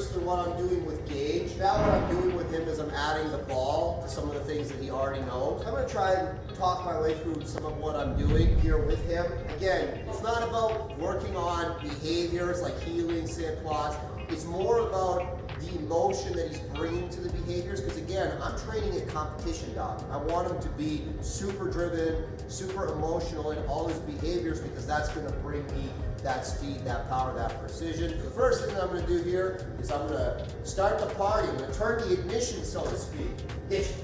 difference than what I'm doing with Gage. Now what I'm doing with him is I'm adding the ball to some of the things that he already knows. I'm going to try and talk my way through some of what I'm doing here with him. Again, it's not about working on behaviors like healing, sit, plots. It's more about the emotion that he's bringing to the behaviors, because again, I'm training a competition dog. I want him to be super driven, super emotional in all his behaviors, because that's going to bring me that speed, that power, that precision. The first thing that I'm going to do here is I'm going to start the party. I'm going to turn the ignition, so to speak. Ignition.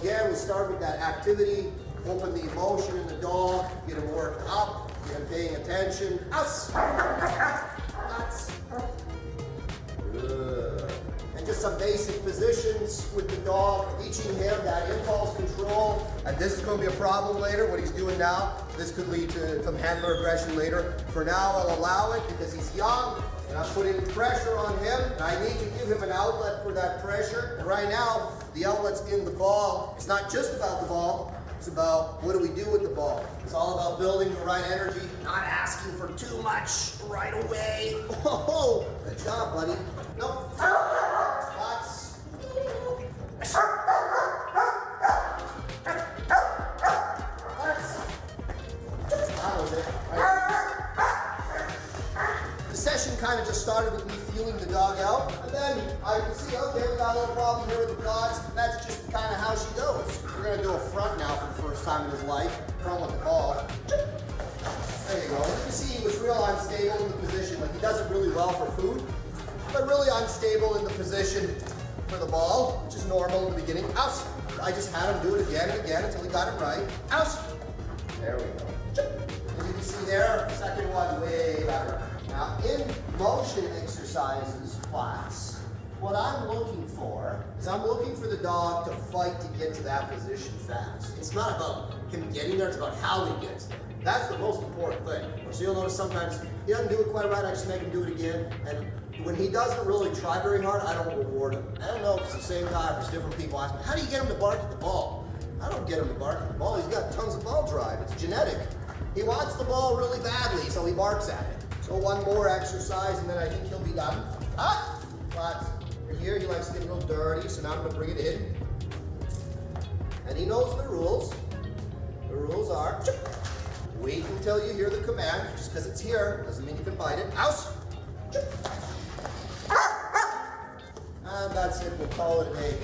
Again, we start with that activity, open the emotion in the dog, get him worked up, get him paying attention. Us. Nuts. Good. And just some basic positions with the dog, teaching him that impulse control. And this is going to be a problem later, what he's doing now. This could lead to some handler aggression later. For now, I'll allow it because he's young, and I'm putting pressure on him. And I need to give him an outlet for that pressure. And right now, the outlet's in the ball. It's not just about the ball. It's about what do we do with the ball. It's all about building the right energy, not asking for too much right away. Oh, good job, buddy. No. Lots. That was it. The session kind of just started with me feeling the dog out, and then I could see, okay, we got a little problem here with the quads. That's just kind of how she goes. We're going to do a front now for the first time in his life. Front with the ball. There you go. You can see he was real unstable in the position. Like, he does it really well for food, but really unstable in the position for the ball, which is normal in the beginning. Out. I just had him do it again and again until he got it right. Out. There we go. As you can see there, second one way better. Now, in motion exercises class, what I'm looking for is I'm looking for the dog to fight to get to that position fast. It's not about him getting there, it's about how he gets there. That's the most important thing. So you'll notice sometimes he doesn't do it quite right, I just make him do it again. And when he doesn't really try very hard, I don't reward him. I don't know if it's the same guy, if it's different people. Ask me, how do you get him to bark at the ball? I don't get him to bark at the ball. He's got tons of ball drive. It's genetic. He wants the ball really badly, so he barks at it. So one more exercise, and then I think he'll be done. But for here, he likes to get a little dirty, so now I'm going to bring it in. And he knows the rules. The rules are, wait until you hear the command. Just because it's here doesn't mean you can bite it. Out. And that's it. We'll call it a day.